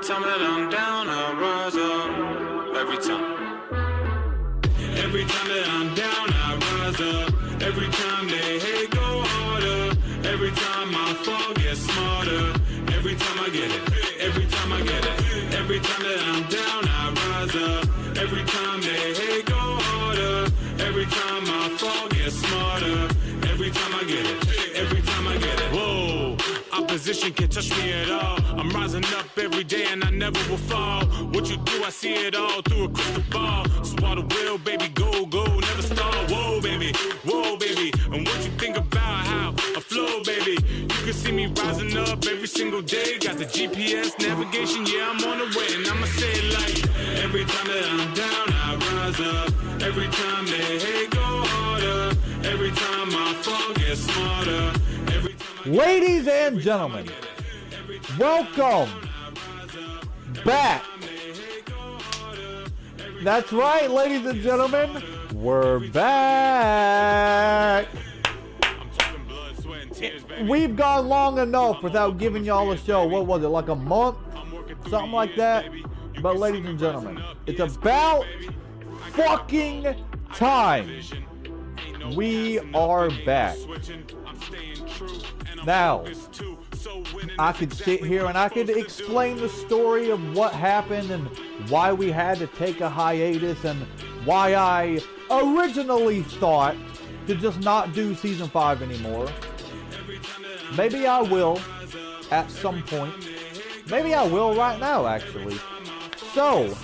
time that I'm down, I rise up. Every time. Every time that I'm down, I rise up. Every time they hate, go harder. Every time I fall, get smarter. Every time I get it. Every time I get it. Every time that I'm down, I rise up. Every time they hate, go harder. Every time I fall, get smarter. Every time I get it. Every time I get it. Whoa, opposition can't touch me at all. I'm rising up every day and I never will fall. What you do, I see it all through a crystal ball. Swallow will, baby, go, go, never stall. Whoa, baby, and what you think about how I flow, baby? You can see me rising up every single day. Got the GPS navigation, yeah, I'm on the way. And I'ma say it like, every time that I'm down, I rise up. Every time they hate, go harder. Every time I fall, get smarter. Every time Ladies and gentlemen, welcome back. That's right, ladies and gentlemen, we're back. We've gone long enough without giving y'all a show. What was it, like a month? Something like that. But ladies and gentlemen, it's about fucking time. We are back. Now, I could sit here and I could explain the story of what happened and why we had to take a hiatus and why I originally thought to just not do season 5 anymore. Maybe I will at some point. Maybe I will right now, actually. So,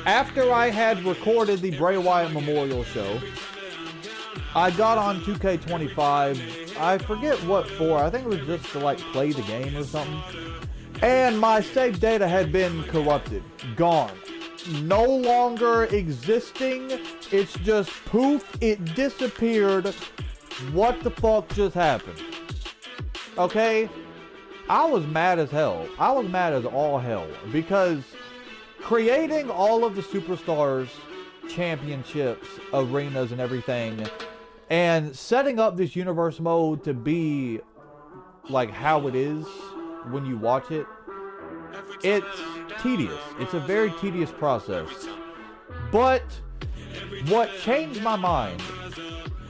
after I had recorded the Bray Wyatt Memorial Show, I got on 2K25. I forget what for. I think it was just to like play the game or something. And my save data had been corrupted. Gone. No longer existing. It's just poof. It disappeared. What the fuck just happened? Okay? I was mad as hell. I was mad as all hell. Because creating all of the Superstars championships, arenas, and everything, and setting up this universe mode to be like how it is when you watch it, it's tedious. It's a very tedious process. But what changed my mind,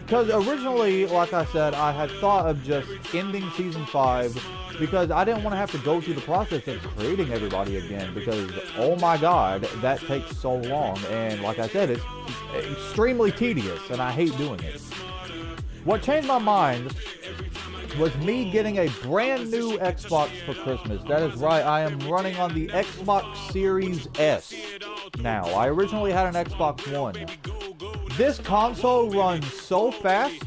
because originally, like I said, I had thought of just ending season 5 because I didn't want to have to go through the process of creating everybody again, because oh my god, that takes so long, and like I said, it's extremely tedious and I hate doing it. What changed my mind was me getting a brand new Xbox for Christmas. That is right, I am running on the Xbox Series S now. I originally had an Xbox One. This console runs so fast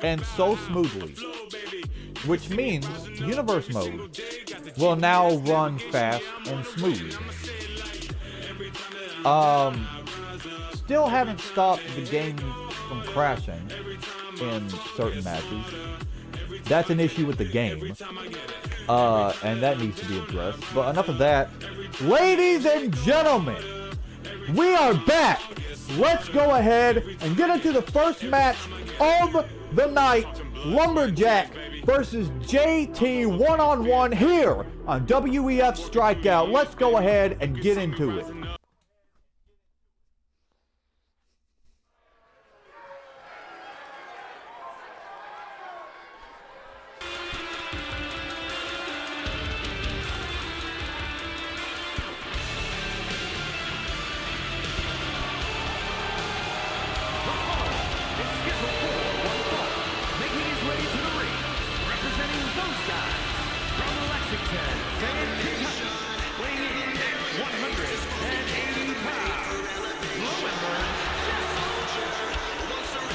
and so smoothly, which means Universe Mode will now run fast and smooth. Still haven't stopped the game from crashing in certain matches. That's an issue with the game, and that needs to be addressed. But enough of that. Ladies and gentlemen, we are back. Let's go ahead and get into the first match of the night. Lumberjack versus JT one-on-one here on WEF Strikeout. Let's go ahead and get into it.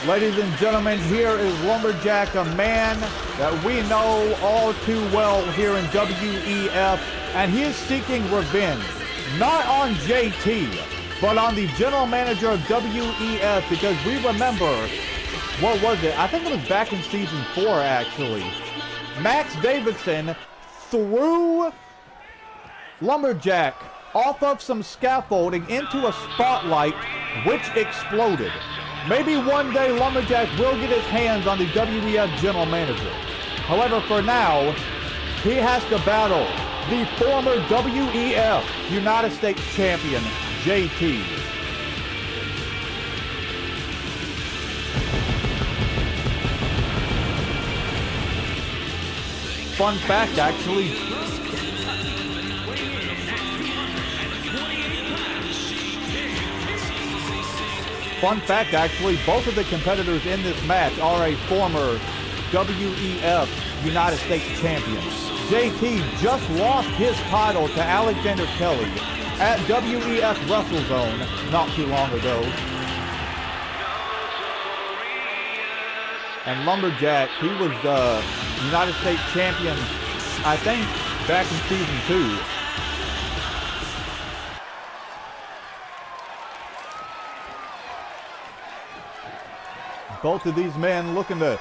Ladies and gentlemen, here is Lumberjack, a man that we know all too well here in WEF, and he is seeking revenge, not on JT, but on the general manager of WEF, because we remember, what was it? I think it was back in season 4, actually. Max Davidson threw Lumberjack off of some scaffolding into a spotlight, which exploded. Maybe one day Lumberjack will get his hands on the WEF general manager. However, for now, he has to battle the former WEF United States Champion, JT. Fun fact, actually. Both of the competitors in this match are a former WEF United States Champion. JT just lost his title to Alexander Kelly at WEF WrestleZone not too long ago. And Lumberjack, he was United States Champion, I think, back in season 2. Both of these men looking to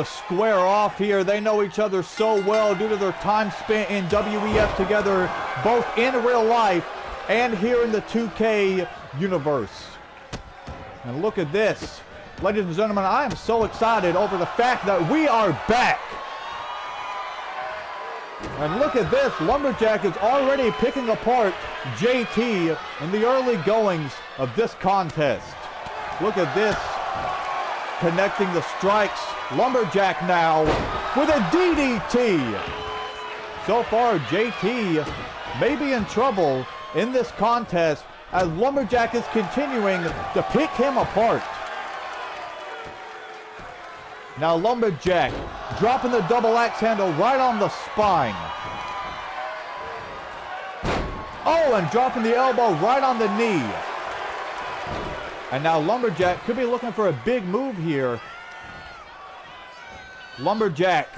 square off here. They know each other so well due to their time spent in WEF together, both in real life and here in the 2K universe. And look at this. Ladies and gentlemen, I am so excited over the fact that we are back. And look at this. Lumberjack is already picking apart JT in the early goings of this contest. Look at this. Connecting the strikes. Lumberjack now with a DDT. So far, JT may be in trouble in this contest as Lumberjack is continuing to pick him apart. Now Lumberjack dropping the double axe handle right on the spine. Oh, and dropping the elbow right on the knee. And now Lumberjack could be looking for a big move here. Lumberjack,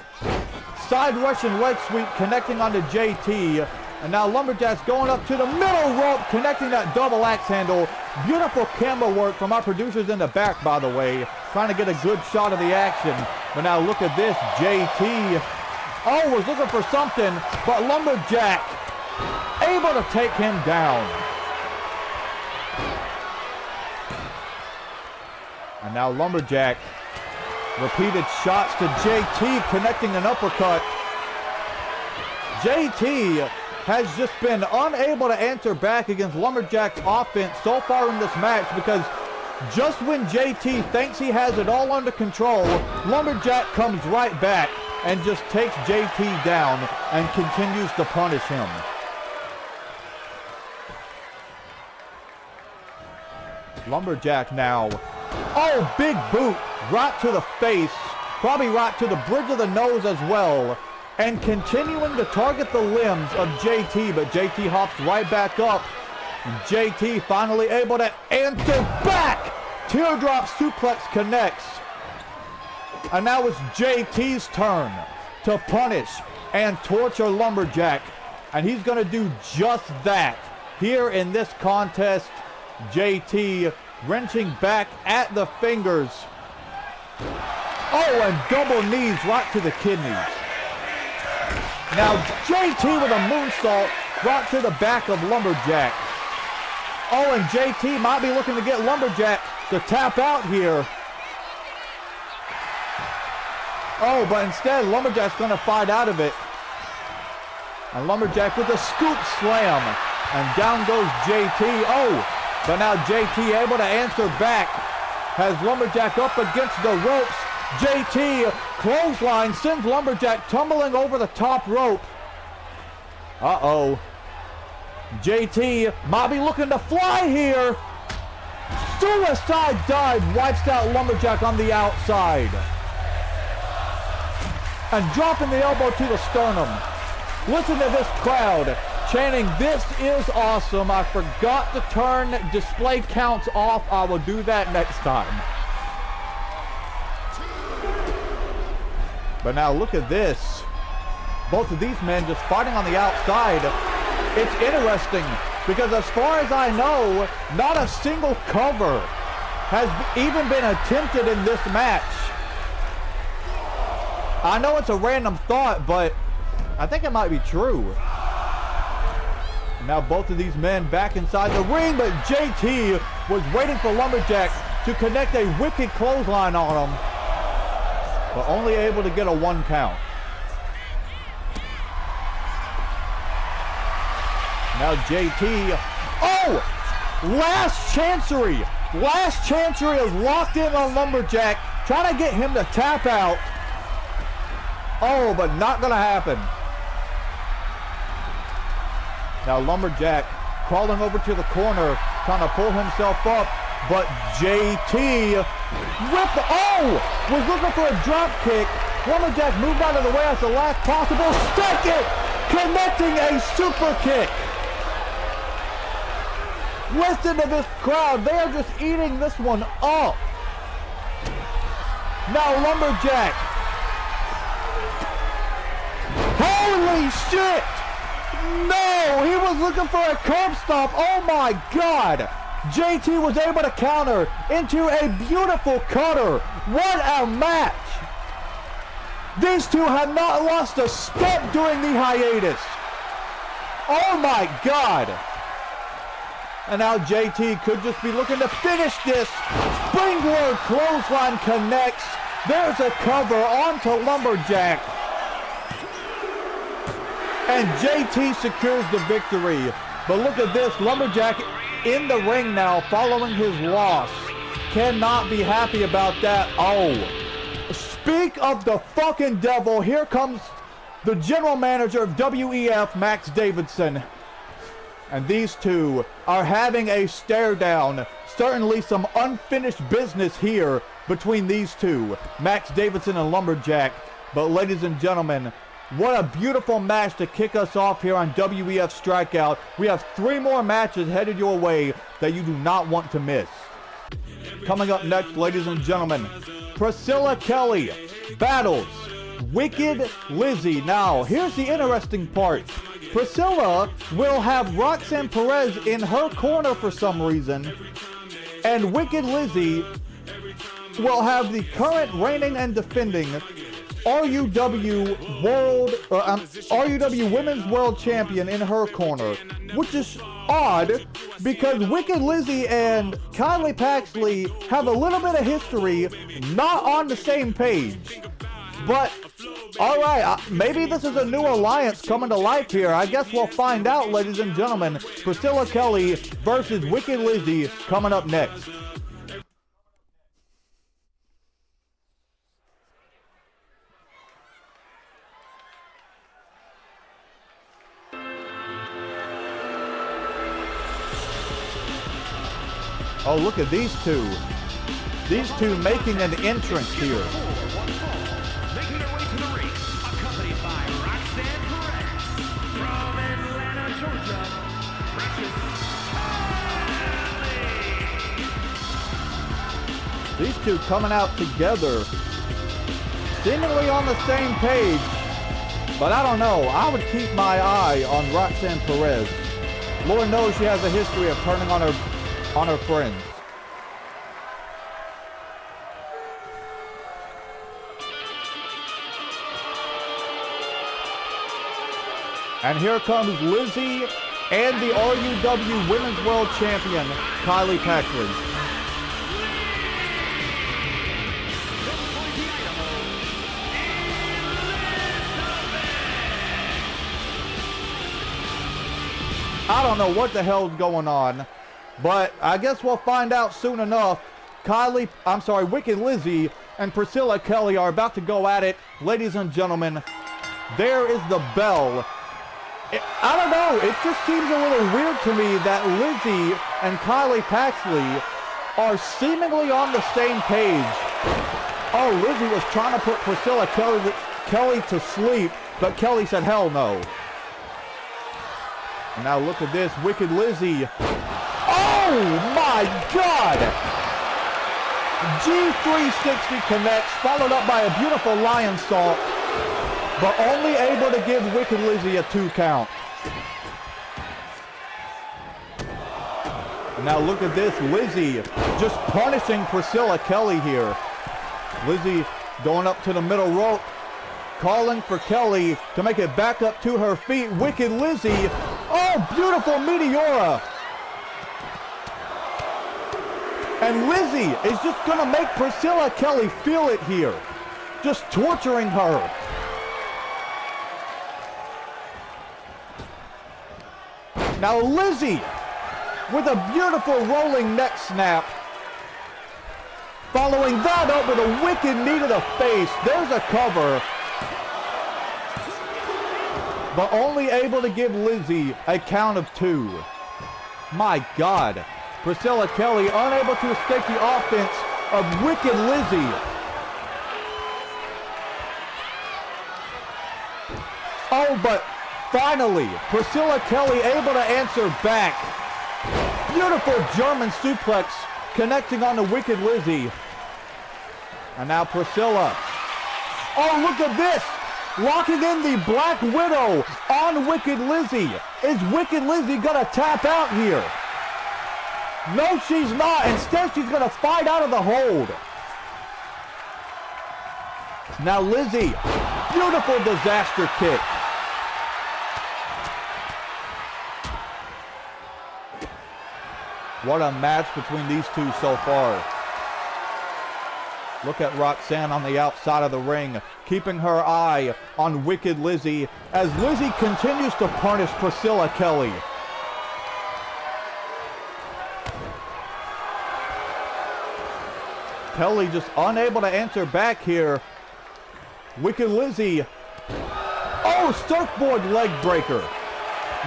side Russian leg sweep connecting onto JT. And now Lumberjack's going up to the middle rope, connecting that double axe handle. Beautiful camera work from our producers in the back, by the way. Trying to get a good shot of the action. But now look at this, JT. Oh, was looking for something, but Lumberjack able to take him down. And now Lumberjack, repeated shots to JT, connecting an uppercut. JT has just been unable to answer back against Lumberjack's offense so far in this match, because just when JT thinks he has it all under control, Lumberjack comes right back and just takes JT down and continues to punish him. Lumberjack now. Oh, big boot right to the face, probably right to the bridge of the nose as well, and continuing to target the limbs of JT, but JT hops right back up. And JT finally able to answer back. Teardrop suplex connects. And now it's JT's turn to punish and torture Lumberjack. And he's going to do just that here in this contest. JT wrenching back at the fingers. Oh, and double knees right to the kidneys. Now JT with a moonsault right to the back of Lumberjack. Oh, and JT might be looking to get Lumberjack to tap out here. Oh, but instead Lumberjack's going to fight out of it. And Lumberjack with a scoop slam. And down goes JT. Oh, but now JT able to answer back. Has Lumberjack up against the ropes. JT clothesline sends Lumberjack tumbling over the top rope. Uh-oh. JT might be looking to fly here. Suicide dive wipes out Lumberjack on the outside. And dropping the elbow to the sternum. Listen to this crowd chanting, "This is awesome. I forgot to turn display counts off. I will do that next time." But now look at this. Both of these men just fighting on the outside. It's interesting because as far as I know, not a single cover has even been attempted in this match. I know it's a random thought, but I think it might be true. Now both of these men back inside the ring, but JT was waiting for Lumberjack to connect a wicked clothesline on him, but only able to get a 1 count. Now JT. Oh! Last Chancery. Last Chancery is locked in on Lumberjack. Trying to get him to tap out. Oh, but not going to happen. Now Lumberjack crawling over to the corner, trying to pull himself up. But JT was looking for a drop kick. Lumberjack moved out of the way at the last possible second, connecting a super kick. Listen to this crowd. They are just eating this one up. Now Lumberjack. Holy shit! No, he was looking for a curb stomp. Oh my God. JT was able to counter into a beautiful cutter. What a match. These two have not lost a step during the hiatus. Oh my God. And now JT could just be looking to finish this. Springboard clothesline connects. There's a cover onto Lumberjack. And JT secures the victory. But look at this, Lumberjack in the ring now following his loss. Cannot be happy about that. Oh, speak of the fucking devil. Here comes the general manager of WEF, Max Davidson. And these two are having a stare down. Certainly some unfinished business here between these two, Max Davidson and Lumberjack. But ladies and gentlemen, what a beautiful match to kick us off here on WEF Strikeout. We have 3 more matches headed your way that you do not want to miss. Coming up next, ladies and gentlemen, Priscilla Kelly battles Wicked Lizzie. Now, here's the interesting part. Priscilla will have Roxanne Perez in her corner for some reason, and Wicked Lizzie will have the current reigning and defending RUW Women's World Champion in her corner, which is odd because Wicked Lizzie and Kylie Paxley have a little bit of history, not on the same page. But, alright, maybe this is a new alliance coming to life here. I guess we'll find out, ladies and gentlemen. Priscilla Kelly versus Wicked Lizzie coming up next. Oh, look at these two. These two making an entrance here. Making their way to the ring, accompanied by Roxanne Perez. From Atlanta, Georgia, Precious Kelly. These two coming out together. Seemingly on the same page. But I don't know. I would keep my eye on Roxanne Perez. Lord knows she has a history of turning on her friends. And here comes Lizzie and the RUW Women's World Champion, Kylie Paxley. I don't know what the hell's going on, but I guess we'll find out soon enough. Wicked Lizzie and Priscilla Kelly are about to go at it. Ladies and gentlemen, there is the bell. I don't know, it just seems a little weird to me that Lizzie and Kylie Paxley are seemingly on the same page. Oh, Lizzie was trying to put Priscilla Kelly to sleep, but Kelly said hell no. And now look at this, Wicked Lizzie. Oh my God! G360 connects, followed up by a beautiful lion salt, but only able to give Wicked Lizzie a 2 count. Now look at this, Lizzie just punishing Priscilla Kelly here. Lizzie going up to the middle rope, calling for Kelly to make it back up to her feet. Wicked Lizzie, oh, beautiful Meteora. And Lizzie is just gonna make Priscilla Kelly feel it here. Just torturing her. Now Lizzie with a beautiful rolling neck snap. Following that up with a wicked knee to the face. There's a cover. But only able to give Lizzie a count of 2. My God. Priscilla Kelly unable to escape the offense of wicked Lizzie. Oh, but finally, Priscilla Kelly able to answer back. Beautiful German suplex connecting on the wicked Lizzie. And now Priscilla. Oh, look at this. Locking in the Black Widow on Wicked Lizzie. Is Wicked Lizzie gonna tap out here? No, she's not. Instead, she's gonna fight out of the hold. Now Lizzie, beautiful disaster kick. What a match between these two so far. Look at Roxanne on the outside of the ring, keeping her eye on Wicked Lizzie as Lizzie continues to punish Priscilla Kelly. Kelly just unable to answer back here. Wicked Lizzie. Oh, surfboard leg breaker.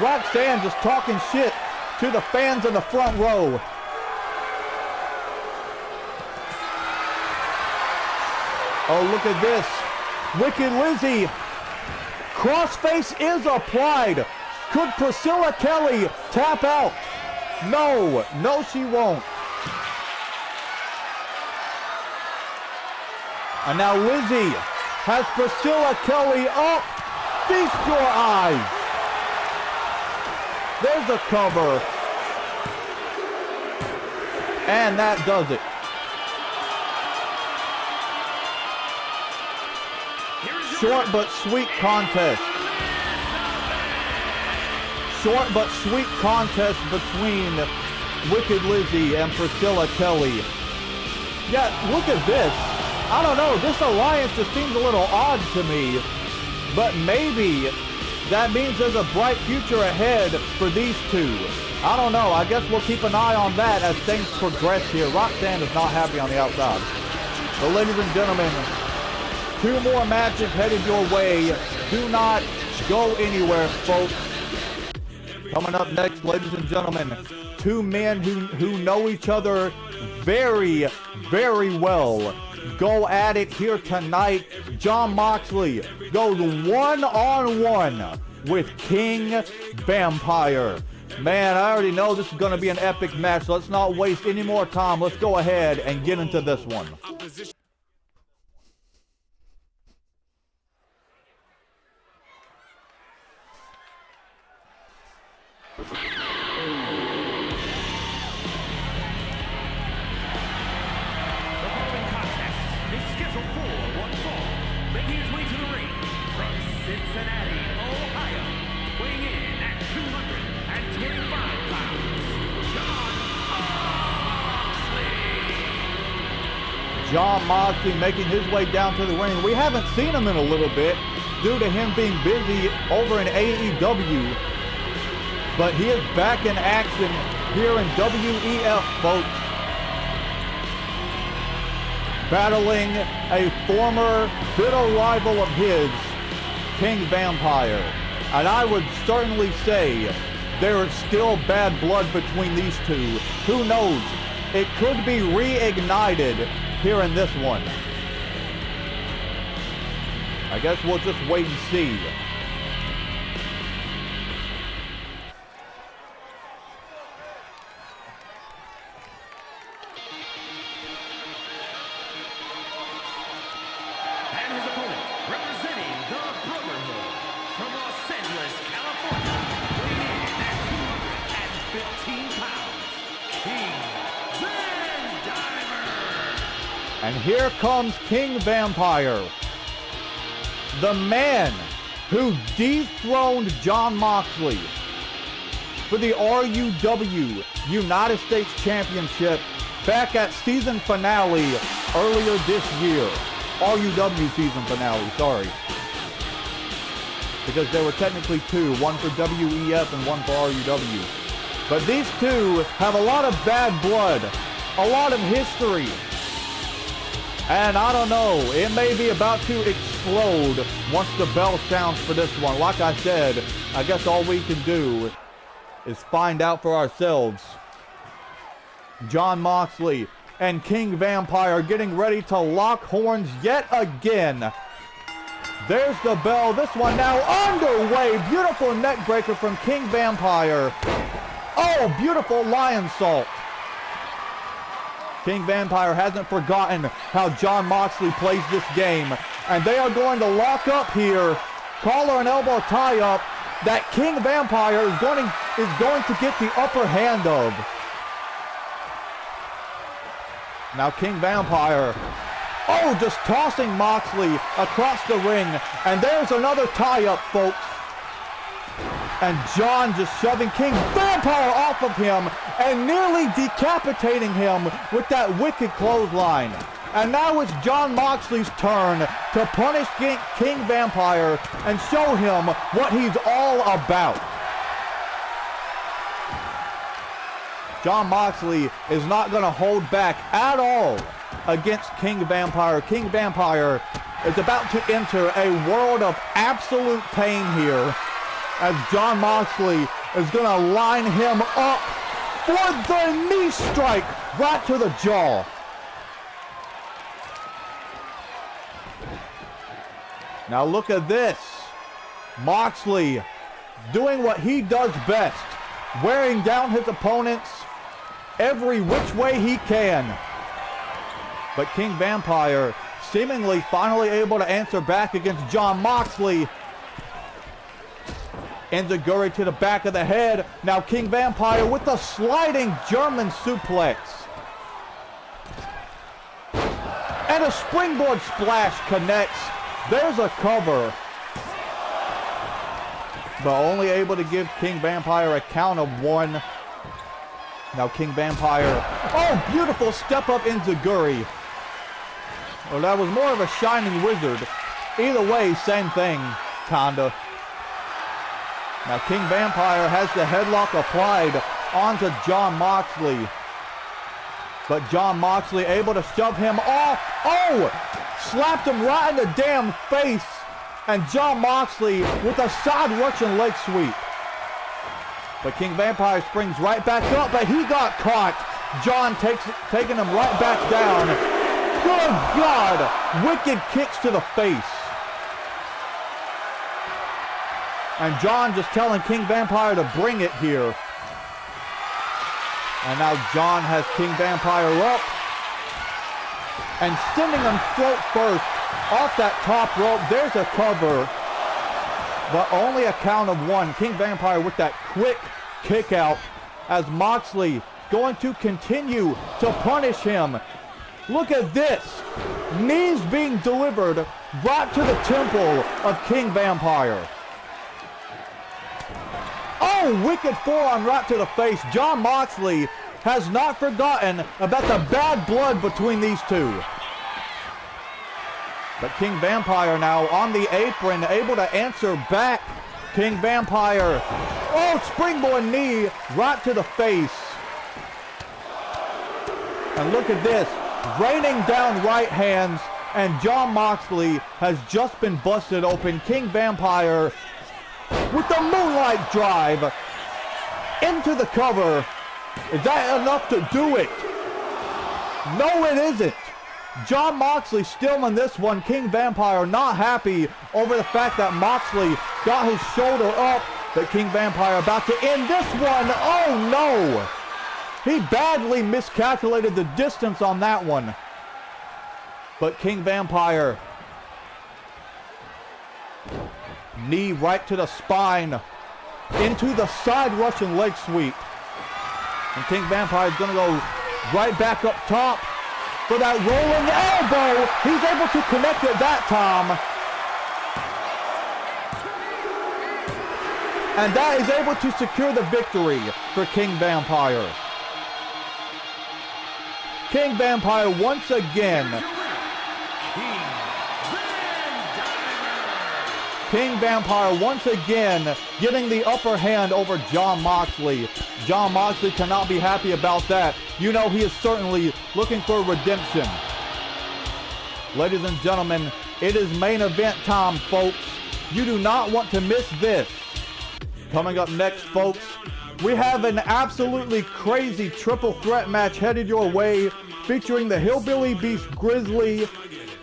Roxanne just talking shit to the fans in the front row. Oh, look at this. Wicked Lizzie. Crossface is applied. Could Priscilla Kelly tap out? No. No, she won't. And now Lizzie has Priscilla Kelly up. Feast your eyes. There's a cover. And that does it. Short but sweet contest. Short but sweet contest between Wicked Lizzie and Priscilla Kelly. Yeah, look at this. I don't know, this alliance just seems a little odd to me. But maybe that means there's a bright future ahead for these two. I don't know, I guess we'll keep an eye on that as things progress here. Roxanne is not happy on the outside. So ladies and gentlemen, 2 more matches headed your way. Do not go anywhere, folks. Coming up next, ladies and gentlemen, 2 men who know each other very, very well go at it here tonight. Jon Moxley goes one-on-one with King Vampire. Man, I already know this is going to be an epic match. Let's not waste any more time. Let's go ahead and get into this one. Jon Moxley making his way down to the ring. We haven't seen him in a little bit due to him being busy over in AEW. But he is back in action here in WEF, folks. Battling a former bitter rival of his, King Vampire. And I would certainly say there is still bad blood between these two. Who knows? It could be reignited here in this one. I guess we'll just wait and see. And his opponent, representing the Brotherhood from Los Angeles, California, weighing in at 215 pounds, King Vampire. And here comes King Vampire, the man who dethroned Jon Moxley for the RUW United States Championship back at season finale earlier this year. RUW season finale, sorry. because there were technically two, one for WEF and one for RUW. But these two have a lot of bad blood, a lot of history. And I don't know, it may be about to explode once the bell sounds for this one. Like I said, I guess all we can do is find out for ourselves. Jon Moxley and King Vampire getting ready to lock horns yet again. There's the bell. This one now underway. Beautiful neck breaker from King Vampire. Oh, beautiful lion salt. King Vampire hasn't forgotten how Jon Moxley plays this game. And they are going to lock up here. Collar and elbow tie up that King Vampire is going to get the upper hand of. Now King Vampire, oh, just tossing Moxley across the ring. And there's another tie-up, folks. And Jon just shoving King Vampire off of him and nearly decapitating him with that wicked clothesline. And now it's Jon Moxley's turn to punish King Vampire and show him what he's all about. Jon Moxley is not going to hold back at all against King Vampire. King Vampire is about to enter a world of absolute pain here, as Jon Moxley is going to line him up for the knee strike right to the jaw. Now look at this. Moxley doing what he does best, wearing down his opponents every which way he can. But King Vampire seemingly finally able to answer back against Jon Moxley. Enziguri to the back of the head. Now King Vampire with the sliding German suplex. And a springboard splash connects. There's a cover. But only able to give King Vampire a count of one. Now King Vampire. Oh, beautiful step up Enziguri. Well, that was more of a Shining Wizard. Either way, same thing, kinda. Now King Vampire has the headlock applied onto Jon Moxley. But Jon Moxley able to shove him off. Oh! Slapped him right in the damn face. And Jon Moxley with a side Russian leg sweep. But King Vampire springs right back up, but he got caught. Jon taking him right back down. Good God! Wicked kicks to the face. And Jon just telling King Vampire to bring it here. And now Jon has King Vampire up. And sending him throat first off that top rope. There's a cover. But only a count of one. King Vampire with that quick kick out as Moxley going to continue to punish him. Look at this. Knees being delivered right to the temple of King Vampire. Oh, wicked forearm right to the face. Jon Moxley has not forgotten about the bad blood between these two. But King Vampire now on the apron, able to answer back. King Vampire. Oh, springboard knee right to the face. And look at this. Raining down right hands. And Jon Moxley has just been busted open. King Vampire with the moonlight drive into the cover. Is that enough to do it? No, it isn't. Jon Moxley still in this one. King Vampire not happy over the fact that Moxley got his shoulder up. But King Vampire about to end this one. Oh no! He badly miscalculated the distance on that one. But King Vampire. Knee right to the spine. Into the side Russian leg sweep. And King Vampire is going to go right back up top for that rolling elbow. He's able to connect it that time. And that is able to secure the victory for King Vampire. King Vampire once again King Vampire once again getting the upper hand over Jon Moxley. Jon Moxley cannot be happy about that. You know he is certainly looking for redemption. Ladies and gentlemen, it is main event time, folks. You do not want to miss this. Coming up next, folks, we have an absolutely crazy triple threat match headed your way, featuring the Hillbilly Beast Grizzly,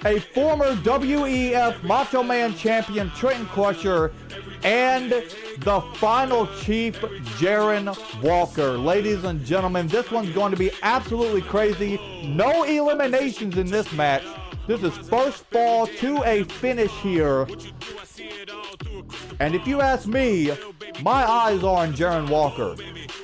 a former WEF Macho Man champion Trenton Crusher, and the final chief, Jaron Walker. Ladies and gentlemen, this one's going to be absolutely crazy. No eliminations in this match. This is first fall to a finish here. And if you ask me, my eyes are on Jaron Walker.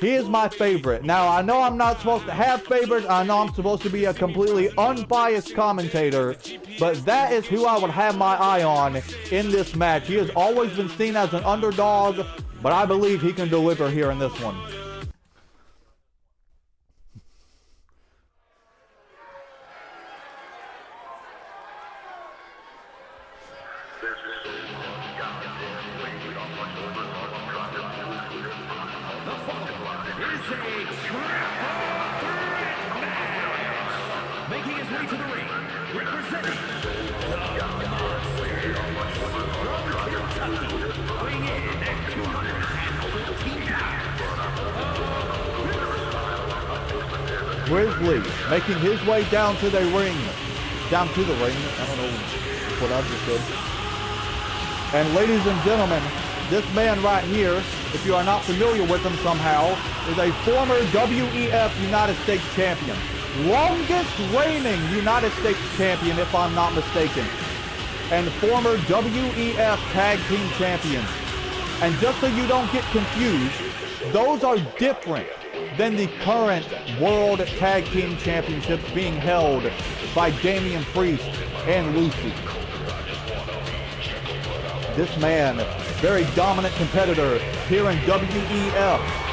He is my favorite. Now, I know I'm not supposed to have favorites. I know I'm supposed to be a completely unbiased commentator. But that is who I would have my eye on in this match. He has always been seen as an underdog, but I believe he can deliver here in this one. Making his way to the ring, representing Kentucky, weighing in at 215 pounds. Grizzly making his way down to the ring. I don't know what I just said. And ladies and gentlemen, this man right here, if you are not familiar with him somehow, is a former WEF United States champion. Longest reigning United States champion, if I'm not mistaken. And former WEF Tag Team champion. And just so you don't get confused, those are different than the current World Tag Team Championships being held by Damian Priest and Lucy. This man, very dominant competitor here in WEF.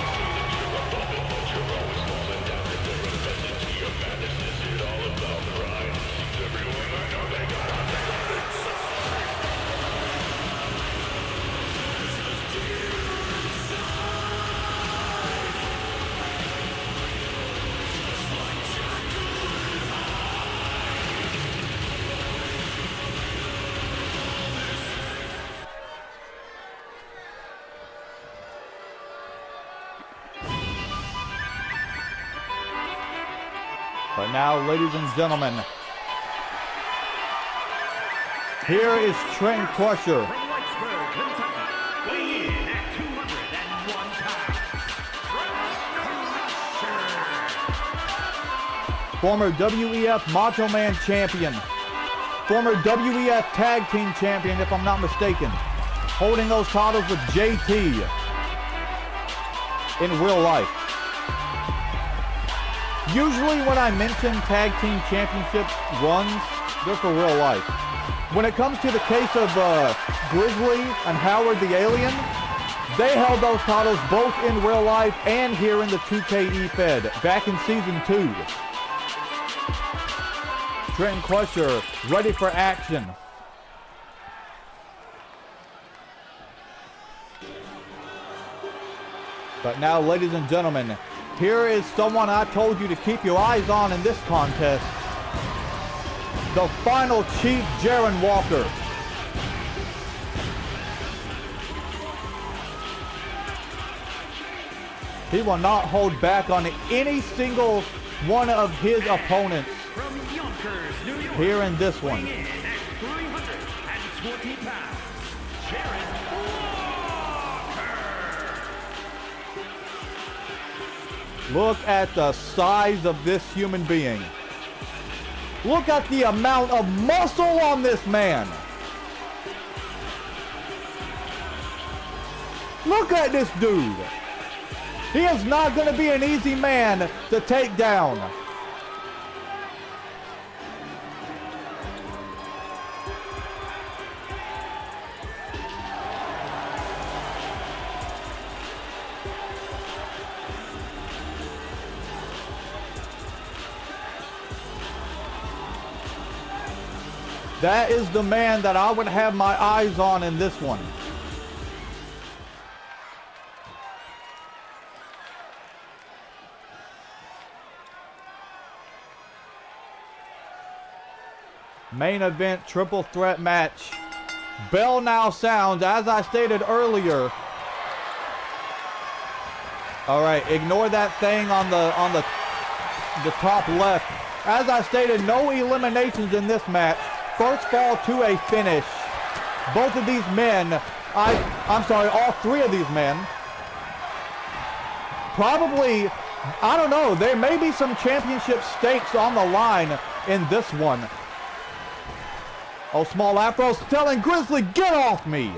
But now, ladies and gentlemen, here is Trenton Crusher. From Whitesburg, Kentucky, weighing in at 201 pounds, Former WEF Macho Man champion. Former WEF Tag Team champion, if I'm not mistaken. Holding those titles with JT in real life. Usually when I mention Tag Team Championship runs, they're for real life. When it comes to the case of Grizzly and Howard the Alien, they held those titles both in real life and here in the 2KE Fed back in Season 2. Trenton Crusher ready for action. But now, ladies and gentlemen, here is someone I told you to keep your eyes on in this contest. The final chief, Jaron Walker. He will not hold back on any single one of his opponents from Yonkers, New York, here in this one. weighing in at 320 pounds, Jaron Walker. Look at the size of this human being. Look at the amount of muscle on this man. Look at this dude. He is not going to be an easy man to take down. That is the man that I would have my eyes on in this one. Main event triple threat match. Bell now sounds, as I stated earlier. All right, ignore that thing on the top left. As I stated, no eliminations in this match. First fall to a finish. Both of these men, I'm sorry, all three of these men, probably, I don't know, there may be some championship stakes on the line in this one. Oh, Small Afro's telling Grizzly, get off me.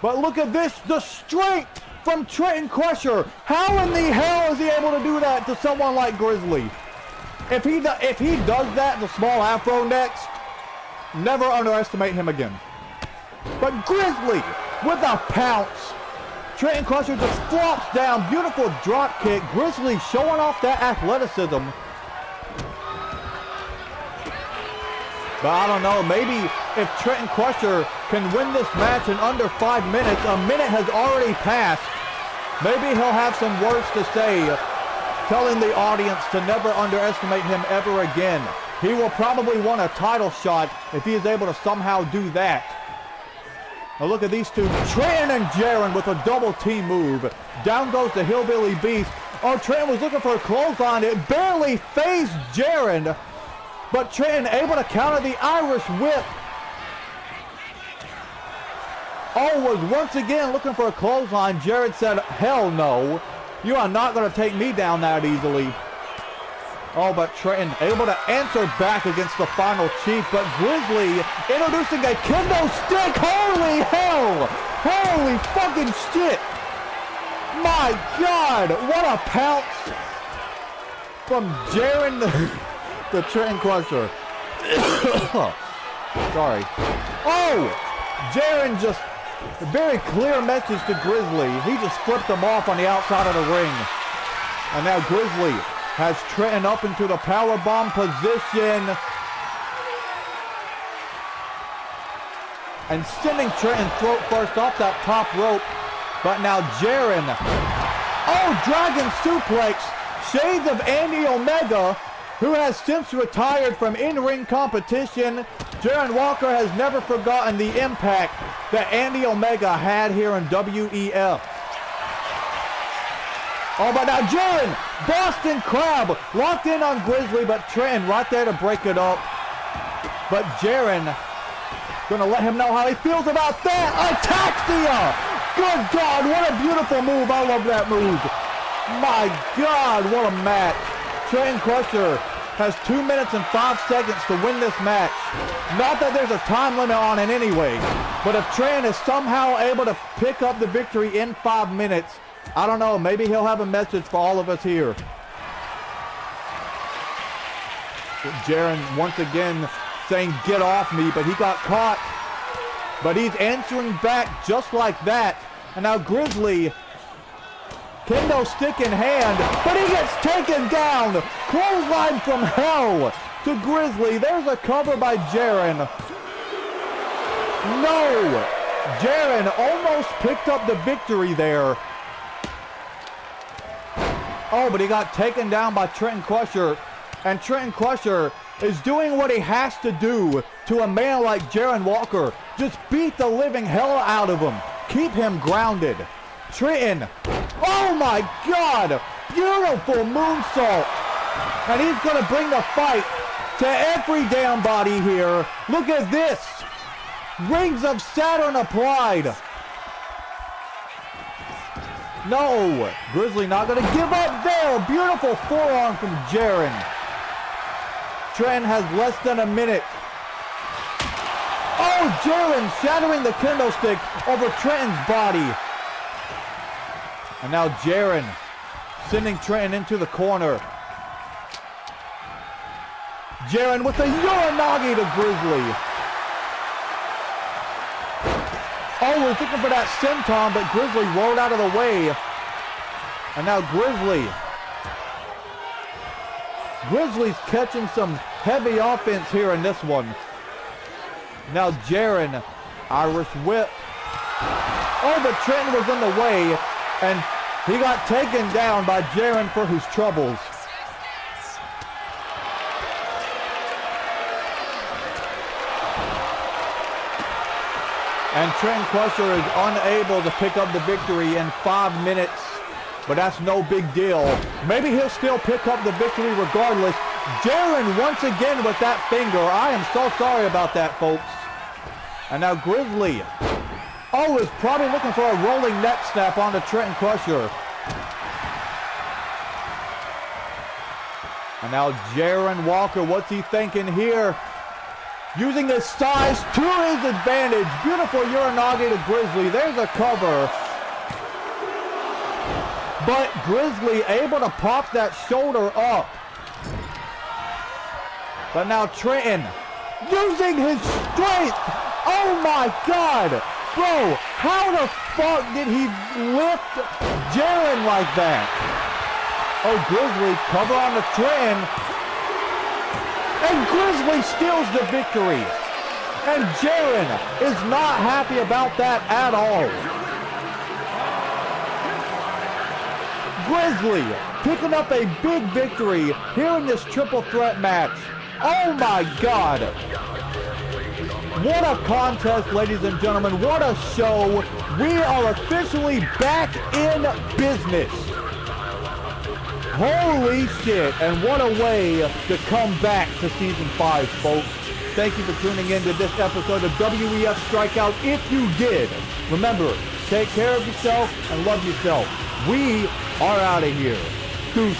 But look at this, the strength from Trenton Crusher. How in the hell is he able to do that to someone like Grizzly? If he does that to Small Afro next, never underestimate him again. But Grizzly with a pounce. Trenton Crusher just flops down. Beautiful drop kick. Grizzly showing off that athleticism. But I don't know, maybe if Trenton Crusher can win this match in under 5 minutes, a minute has already passed. Maybe he'll have some words to say, telling the audience to never underestimate him ever again. He will probably want a title shot if he is able to somehow do that. Now look at these two, Trenton and Jaren with a double team move. Down goes the Hillbilly Beast. Oh, Trenton was looking for a clothesline. It barely phased Jaren. But Trenton able to counter the Irish whip. Oh, was once again looking for a clothesline. Jared said, hell no. You are not going to take me down that easily. Oh, but Trenton able to answer back against the final chief. But Grizzly introducing a kendo stick. Holy hell. Holy fucking shit. My God. What a pounce from Jaren the Trenton Crusher. Sorry. Oh! Jaren just, a very clear message to Grizzly. He just flipped him off on the outside of the ring. And now Grizzly has Trenton up into the powerbomb position. And sending Trenton throat first off that top rope. But now Jaren. Oh, Dragon Suplex. Shades of Andy Omega, who has since retired from in-ring competition. Jaren Walker has never forgotten the impact that Andy Omega had here in WEF. Oh, but now Jaren, Boston Crab, locked in on Grizzly, but Trenton right there to break it up. But Jaren, gonna let him know how he feels about that. Ataxia! Good God, what a beautiful move. I love that move. My God, what a match. Trenton Crusher has 2 minutes and 5 seconds to win this match. Not that there's a time limit on it anyway, but if Trenton is somehow able to pick up the victory in 5 minutes, I don't know, maybe he'll have a message for all of us here. Jaren once again saying, get off me, but he got caught. But he's answering back just like that. And now Grizzly, kendo stick in hand, but he gets taken down. Clothesline from hell to Grizzly. There's a cover by Jaren. No! Jaren almost picked up the victory there. Oh, but he got taken down by Trenton Crusher. And Trenton Crusher is doing what he has to do to a man like Jaren Walker. Just beat the living hell out of him. Keep him grounded. Trenton, oh my God, beautiful moonsault. And he's going to bring the fight to every damn body here. Look at this. Rings of Saturn applied. No, Grizzly not going to give up there. Beautiful forearm from Jaren. Trenton has less than a minute. Oh, Jaren shattering the kendo stick over Trenton's body. And now Jaren sending Trenton into the corner. Jaren with the Uranagi to Grizzly. Oh, we're looking for that senton, but Grizzly rolled out of the way. And now Grizzly's catching some heavy offense here in this one. Now Jaren, Irish whip. Oh, but Trenton was in the way, and he got taken down by Jaren for his troubles. And Trenton Crusher is unable to pick up the victory in 5 minutes, but that's no big deal. Maybe he'll still pick up the victory regardless. Jaren once again with that finger. I am so sorry about that, folks. And now Grizzly, oh, is probably looking for a rolling neck snap onto Trenton Crusher. And now Jaren Walker, what's he thinking here? Using his size to his advantage. Beautiful Uranage to Grizzly. There's a cover. But Grizzly able to pop that shoulder up. But now Trenton using his strength. Oh my God. Bro, how the fuck did he lift Jaren like that? Oh, Grizzly cover on the Trenton. And Grizzly steals the victory. And Jaren is not happy about that at all. Grizzly picking up a big victory here in this triple threat match. Oh my God. What a contest, ladies and gentlemen. What a show. We are officially back in business. Holy shit, and what a way to come back to Season 5, folks. Thank you for tuning in to this episode of WEF Strikeout. If you did, remember, take care of yourself and love yourself. We are out of here. Deuces.